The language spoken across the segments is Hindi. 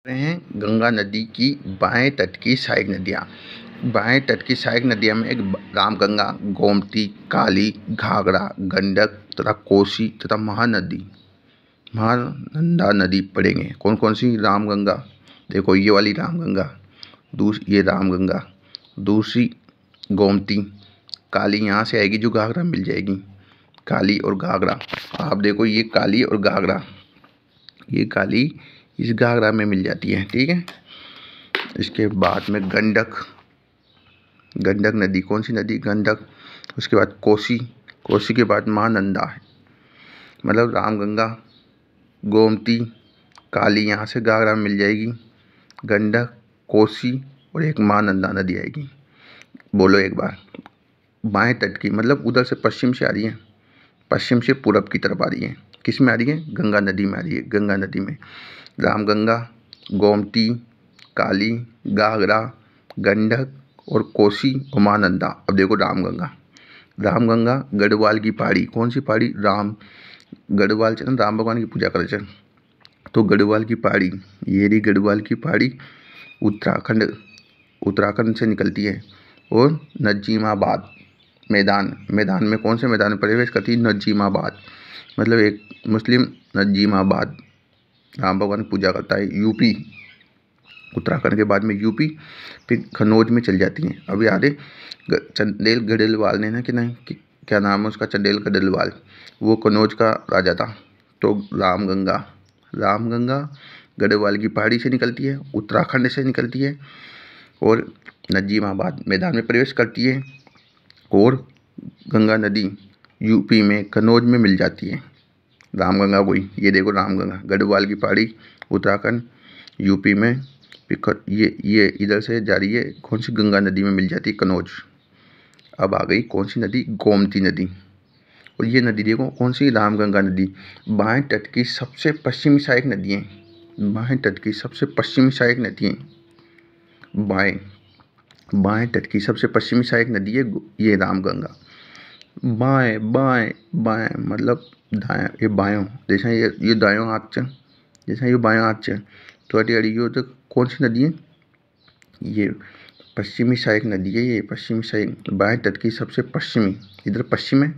रहे हैं गंगा नदी की बाएं तट की सहायक नदियाँ। बाएं तट की सहायक नदियाँ में एक रामगंगा, गोमती, काली, घाघरा, गंडक तथा कोसी तथा महानंदा नदी पड़ेंगे। कौन कौन सी? रामगंगा, देखो ये वाली रामगंगा, ये रामगंगा, दूसरी गोमती, काली यहाँ से आएगी जो घाघरा मिल जाएगी, काली और घाघरा। आप देखो ये काली और घाघरा, ये काली इस घाघरा में मिल जाती है, ठीक है। इसके बाद में गंडक, गंडक नदी, कौन सी नदी? गंडक। उसके बाद कोसी, कोसी के बाद महानंदा है, मतलब रामगंगा, गोमती, काली यहाँ से घाघरा में मिल जाएगी, गंडक, कोसी और एक महानंदा नदी आएगी। बोलो एक बार। बाएं तट की मतलब उधर से पश्चिम से आ रही है, पश्चिम से पूरब की तरफ आ रही है। किस में आ रही है? गंगा नदी में आ रही है। गंगा नदी में रामगंगा, गोमती, काली, घाघरा, गंडक और कोसी और महानंदा। अब देखो रामगंगा, रामगंगा गढ़वाल की पहाड़ी, कौन सी पहाड़ी? गढ़वाल चल राम भगवान की पूजा करे चल, तो गढ़वाल की पहाड़ी, ये रही गढ़वाल की पहाड़ी, उत्तराखंड से निकलती है। और नजीमाबाद मैदान में कौन से मैदान में प्रवेश करती है? नजीमाबाद, मतलब एक मुस्लिम नजीमाबाद राम भगवान की पूजा करता है। यूपी, उत्तराखंड के बाद में यूपी, फिर कन्नौज में चल जाती हैं। अब याद है चंदेल गढ़वाल ने ना कि नहीं कि क्या नाम है उसका? चंदेल गढ़वाल, वो कन्नौज का राजा था। तो रामगंगा गढ़वाल की पहाड़ी से निकलती है, उत्तराखंड से निकलती है और नजीमाबाद मैदान में प्रवेश करती है। और गंगा नदी यूपी में कन्नौज में मिल जाती है रामगंगा को ही। ये देखो रामगंगा गढ़वाल की पहाड़ी, उत्तराखंड, यूपी में, ये इधर से जा रही है, कौन सी? गंगा नदी में मिल जाती है, कन्नौज। अब आ गई कौन सी नदी? गोमती नदी। और ये नदी देखो कौन सी? रामगंगा नदी। बाएं तट की सबसे पश्चिमी सहायक नदी है, बाएं तट की सबसे पश्चिमी सहायक नदी है, बाएं तट की सबसे पश्चिमी सहायक नदी है ये रामगंगा। बाएं बाएं बाएं मतलब दायां, ये बायों, जैसा ये दायों हाथ से, जैसा ये बायों हाथ से, तो अड़ी ये तो कौन सी नदी है? ये पश्चिमी सहायक नदी है, ये पश्चिमी सहायक, बाएं तट की सबसे पश्चिमी, इधर पश्चिम है,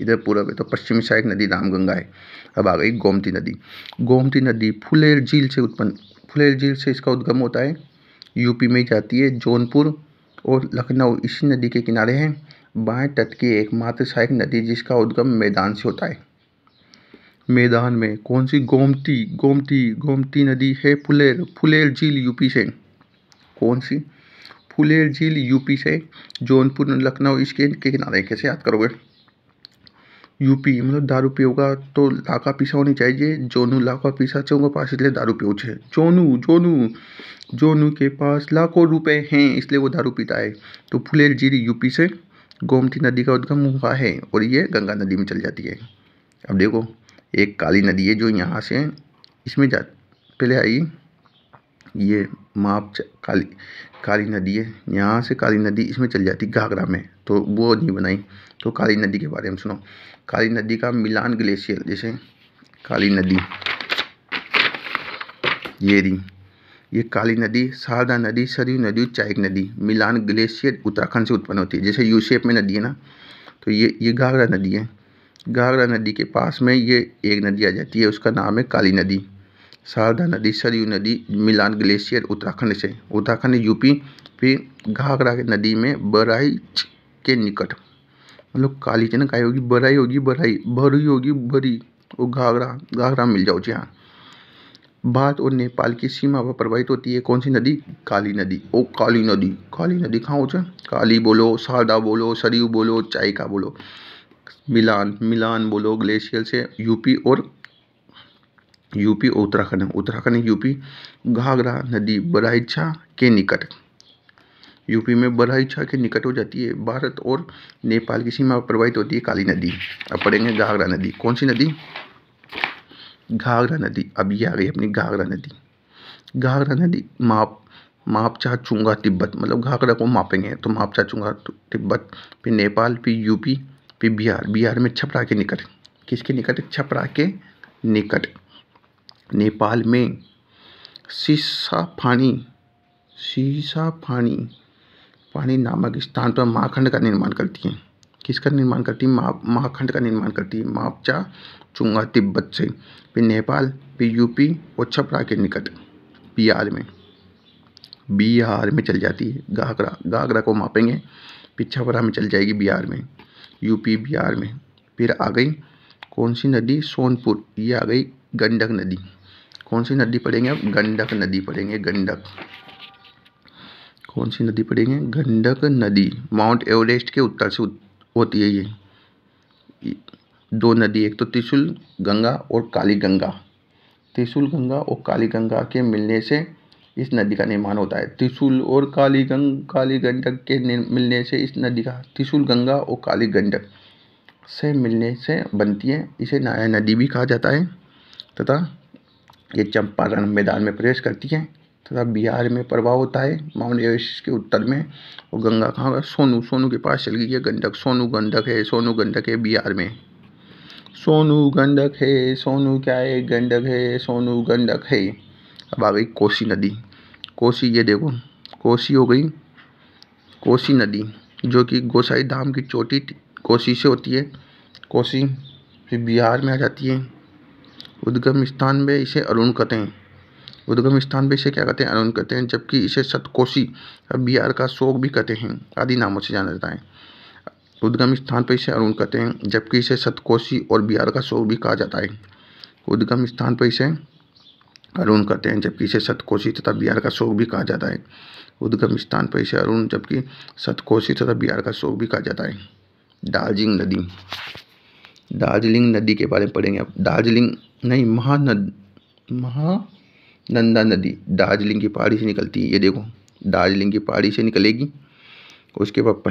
इधर पूरब है, तो पश्चिमी सहायक नदी रामगंगा है। अब आ गई गोमती नदी। गोमती नदी फुलेर झील से इसका उद्गम होता है, यूपी में जाती है, जौनपुर और लखनऊ इसी नदी के किनारे हैं। बाएं तट की एकमात्र सहायक नदी जिसका उद्गम मैदान से होता है। मैदान में कौन सी? गोमती नदी है फुलेर झील यूपी से, कौन सी? फुलेर झील यूपी से, जौनपुर लखनऊ इसके किनारे। कैसे याद करोगे? यूपी मतलब दारू पियोगा तो लाका पीसा होनी चाहिए, जोनू लाका पीसा चौंगा पास, इसलिए दारू पियो छे। जोनू के पास लाखों रुपए हैं इसलिए वो दारू पीता है। तो फुलेर झील यूपी से गोमती नदी का उद्गम हुआ है और ये गंगा नदी में चल जाती है। अब देखो एक काली नदी है जो यहाँ से इसमें पहले आई, ये काली नदी है, यहाँ से काली नदी इसमें चल जाती घाघरा में, तो वो नहीं बनाई। तो काली नदी के बारे में सुनो। काली नदी का मिलान ग्लेशियर, जैसे काली नदी ये काली नदी, शारदा नदी, सरयू नदी, चाइक नदी, मिलान ग्लेशियर उत्तराखंड से उत्पन्न होती है। जैसे यू शेप में नदी है ना, तो ये घाघरा नदी है। घाघरा नदी के पास में ये एक नदी आ जाती है, उसका नाम है काली नदी। शारदा नदी, सरयू नदी, मिलान ग्लेशियर उत्तराखंड यूपी, फिर घाघरा नदी में बहराइच के निकट, मतलब काली ना काय होगी, बहराई होगी, भरी होगी, भरी, वो घाघरा मिल जाओ जी। हाँ, भारत और नेपाल की सीमा पर प्रवाहित होती है कौन सी नदी? काली नदी। ओ काली नदी कहाँ हो जाए? काली बोलो, शारदा बोलो, सरयू बोलो, चाइका बोलो, मिलान बोलो, ग्लेशियर से यूपी और उत्तराखंड यूपी। घाघरा नदी बहराइचा के निकट, यूपी में बहराइचा के निकट हो जाती है। भारत और नेपाल की सीमा पर प्रवाहित होती है काली नदी। अब पढ़ेंगे घाघरा नदी। कौन सी नदी? घाघरा नदी। अब ये आ गई अपनी घाघरा नदी। मापचा चुंगा तिब्बत, मतलब घाघरा को मापेंगे तो मापचा चुंगा तिब्बत, फिर नेपाल, फिर यूपी, फिर बिहार में छपरा के निकट। किसके निकट? छपरा के निकट। नेपाल में सीसाफानी सीसाफानी पानी नामक स्थान पर महाखंड का निर्माण करती है। किसका निर्माण करती है? महाखंड का निर्माण करती है। मापचा चुंगा तिब्बत से, फिर नेपाल, फिर यूपी और छपरा के निकट बिहार में चल जाती है। घाघरा को मापेंगे, फिर छपरा में चल जाएगी, बिहार में, यूपी बिहार में। फिर आ गई कौन सी नदी? सोनपुर। ये आ गई गंडक नदी। कौन सी नदी पढ़ेंगे अब? गंडक नदी पढ़ेंगे। गंडक। कौन सी नदी पढ़ेंगे? गंडक नदी। माउंट एवरेस्ट के उत्तर से होती है ये दो नदी, एक तो त्रिशूल गंगा और काली गंगा। त्रिशूल गंगा और काली गंगा के मिलने से इस नदी का निर्माण होता है। त्रिशूल और काली गंडक के मिलने से इस नदी का, त्रिशूल गंगा और काली गंडक से मिलने से बनती है। इसे नाया नदी भी कहा जाता है तथा ये चंपारण मैदान में प्रवेश करती है तथा बिहार में प्रवाह होता है माउंट एवरेस्ट के उत्तर में। और गंगा कहाँ? सोनू के पास चल गई है गंडक। सोनू गंडक है बिहार में। सोनू गंडक है, सोनू क्या है? गंडक है, सोनू गंडक है। अब आ गई कोसी नदी। कोसी, ये देखो कोसी हो गई। कोसी नदी जो कि गोसाई धाम की चोटी कोसी से होती है। कोसी फिर बिहार में आ जाती है। उद्गम स्थान पे इसे अरुण कहते हैं। उद्गम स्थान पे इसे क्या कहते हैं? अरुण कहते हैं। जबकि इसे सतकोसी और बिहार का शोक भी कहते हैं, आदि नामों से जाना जाता है। उद्गम स्थान पर इसे अरुण कहते हैं, जबकि इसे सतकोसी और बिहार का शोक भी कहा जाता है। उद्गम स्थान पर इसे अरुण कहते हैं, जबकि इसे सतकोसी तथा बिहार का शोक भी कहा जाता है। उद्गम स्थान पर इसे अरुण, जबकि सतकोसी तथा बिहार का शोक भी कहा जाता है। दार्जिलिंग नदी। दार्जिलिंग नदी के बारे में पढ़ेंगे अब। दार्जिलिंग नहीं, महानंदा नदी दार्जिलिंग की पहाड़ी से निकलती है। ये देखो दार्जिलिंग की पहाड़ी से निकलेगी। उसके बाद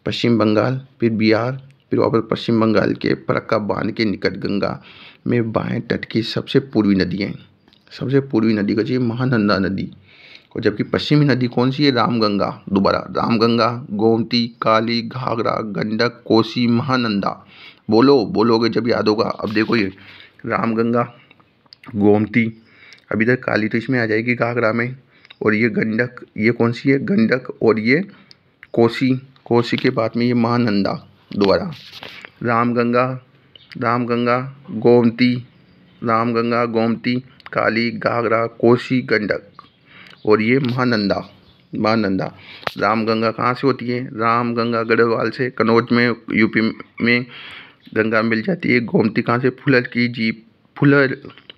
पश्चिम बंगाल, फिर बिहार, फिर वापस पश्चिम बंगाल के फरक्का बांध के निकट गंगा में बाएं तट की सबसे पूर्वी नदी है। सबसे पूर्वी नदी का चाहिए महानंदा नदी। और जबकि पश्चिमी नदी कौन सी है? रामगंगा। दोबारा रामगंगा, गोमती, काली, घाघरा, गंडक, कोसी, महानंदा। बोलोगे जब याद होगा। अब देखो ये रामगंगा, गोमती, अब इधर काली तो इसमें आ जाएगी घाघरा में, और ये गंडक, ये कौन सी है? गंडक। और ये कोसी के बाद में ये महानंदा। दोबारा रामगंगा, गोमती, काली, घाघरा, कोसी, गंडक, और ये महानंदा। रामगंगा कहाँ से होती है? रामगंगा गढ़वाल से, कन्नौज में, यूपी में गंगा मिल जाती है। गोमती कहाँ से?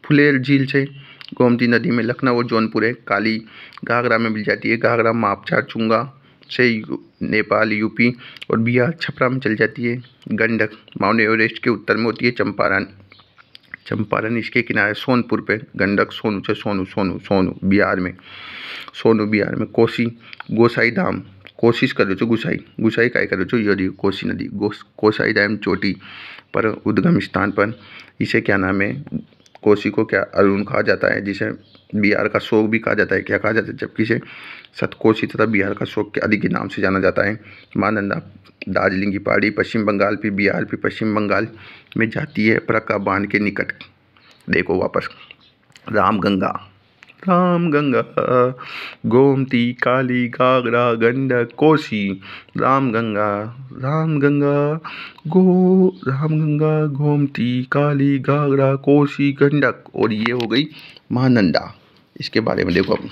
फुलेर झील से गोमती नदी में लखनऊ और जौनपुर है। काली घाघरा में मिल जाती है। घाघरा मापचा चुंगा से नेपाल, यूपी और बिहार, छपरा में चल जाती है। गंडक माउंट एवरेस्ट के उत्तर में होती है। चंपारण इसके किनारे सोनपुर पे। गंडक सोनू बिहार में। कोसी गोसाई धाम, कोशिश करो जो गुसाई काय करो जो, ये कोसी नदी गोसाई धाम चोटी पर उद्गम स्थान पर इसे क्या नाम है? कोसी को क्या अरुण कहा जाता है, जिसे बिहार का शोक भी कहा जाता है। क्या कहा जाता है? जबकि इसे सतकोसी तथा बिहार का शोक के आदि के नाम से जाना जाता है। महानंदा दार्जिलिंग की पहाड़ी, पश्चिम बंगाल, फिर बिहार, फिर पश्चिम बंगाल में जाती है फरक्का बांध के निकट। देखो वापस रामगंगा, गोमती, काली, घाघरा, गंडक, कोसी। रामगंगा, गोमती, काली, घाघरा, कोसी, गंडक, और ये हो गई महानंदा। इसके बारे में देखो अब,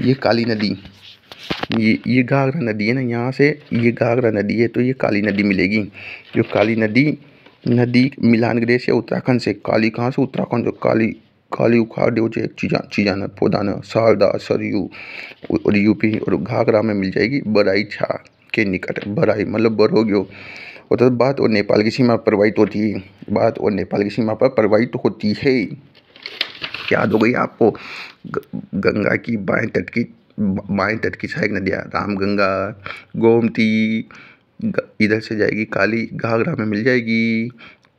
ये काली नदी, ये घाघरा नदी है ना, यहाँ से ये घाघरा नदी है तो ये काली नदी मिलेगी। जो काली नदी मिलान ग्रेस या उत्तराखंड से। काली कहाँ से? उत्तराखंड से। काली उखाड़ चीजाना, पोदाना, शारदा, सरयू और यूपी, और घाघरा में मिल जाएगी बराई छा के निकट। बराई मतलब बर हो गयो, और तो बात और नेपाल की सीमा पर प्रवाहित होती है। याद हो गई आपको? गंगा की बाएं तट की सहायक नदियाँ रामगंगा, गोमती, इधर से जाएगी काली, घाघरा में मिल जाएगी।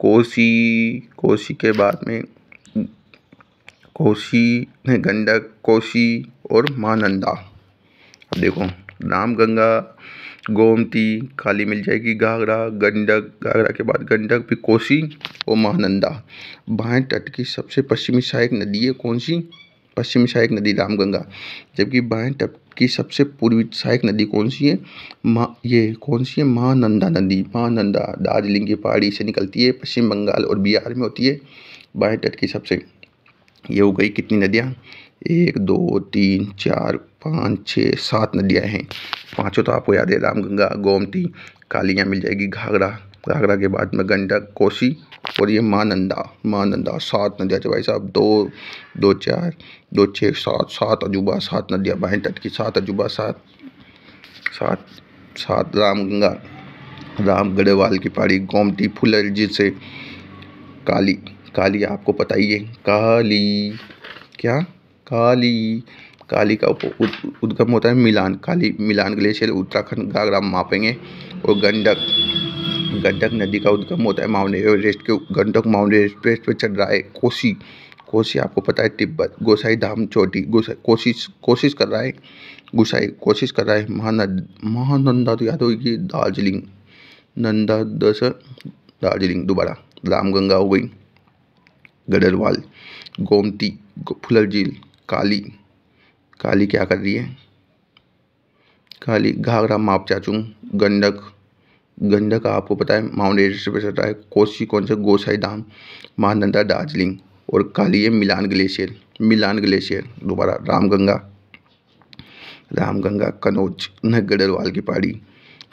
कोसी के बाद में गंडक, कोसी और महानंदा। अब देखो रामगंगा, गोमती, काली मिल जाएगी, घाघरा के बाद गंडक, फिर कोसी और महानंदा। बाएं तट की सबसे पश्चिमी सहायक नदी है कौन सी? पश्चिमी सहायक नदी रामगंगा। जबकि बाएं तट की सबसे पूर्वी सहायक नदी कौन सी है? महानंदा नदी। महानंदा दार्जिलिंग की पहाड़ी से निकलती है, पश्चिम बंगाल और बिहार में होती है। बाएं तट की सबसे, ये हो गई कितनी नदियाँ? 1 2 3 4 5 6 7 नदियाँ हैं। पाँचों तो आपको याद है, रामगंगा, गोमती, कालियाँ मिल जाएगी, घाघरा, घाघरा के बाद में गंडक, कोसी और ये महानंदा 7 नदियाँ भाई साहब। 2 2 4 2 6 7 अजूबा, 7 नदियाँ बाएं तट की, 7 अजूबा, 7 रामगंगा, राम गढ़वाल की पहाड़ी, गोमती फुलर जिसे काली आपको पता ही है, काली का उद्गम होता है मिलान, मिलान ग्लेशियर उत्तराखंड, घाघरा मापेंगे। और गंडक नदी का उद्गम होता है माउंट एवरेस्ट के, गंडक माउंट एवरेस्ट पे चढ़ रहा है। कोसी आपको पता है तिब्बत, गोसाई धाम चोटी, कोशिश कर रहा है, गोसाई कोशिश कर रहा है। महानंदा तो याद होगी, दार्जिलिंग, नंदा दस दार्जिलिंग। दोबारा रामगंगा हो गई, गढ़वाल, गोमती, फुलर झील, काली क्या कर रही है? काली घाघरा माप चाचुंग, गंडक आपको पता है माउंट एवरेस्ट पे चल रहा है। कोसी कौन सा? गोसाई धाम। महानंदा दार्जिलिंग और काली है मिलान ग्लेशियर। दोबारा रामगंगा कनौज न गढ़वाल की पहाड़ी।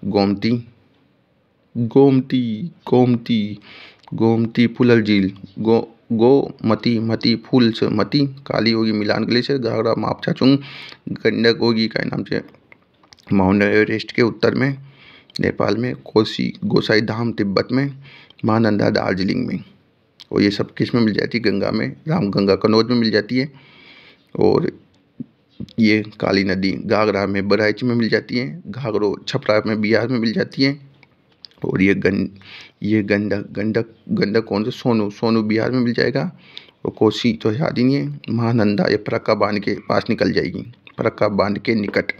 गोमती फुलर झील, मती फूल से मती, काली होगी मिलान ग्लेशियर, घाघरा मापचाचुंग, गंडक होगी क्या नाम से माउंट एवरेस्ट के उत्तर में नेपाल में, कोसी गोसाई धाम तिब्बत में, महानंदा दार्जिलिंग में। और ये सब किस में मिल जाती है? गंगा में, रामगंगा कनौज में मिल जाती है। और ये काली नदी घाघरा में बहराइच में मिल जाती है, घाघरो छपरा में बिहार में मिल जाती है। और ये गंडक कौन सा? सोनू बिहार में मिल जाएगा। और कोसी तो याद ही नहीं है। महानंदा ये फरक्का बांध के पास निकल जाएगी, फरक्का बांध के निकट।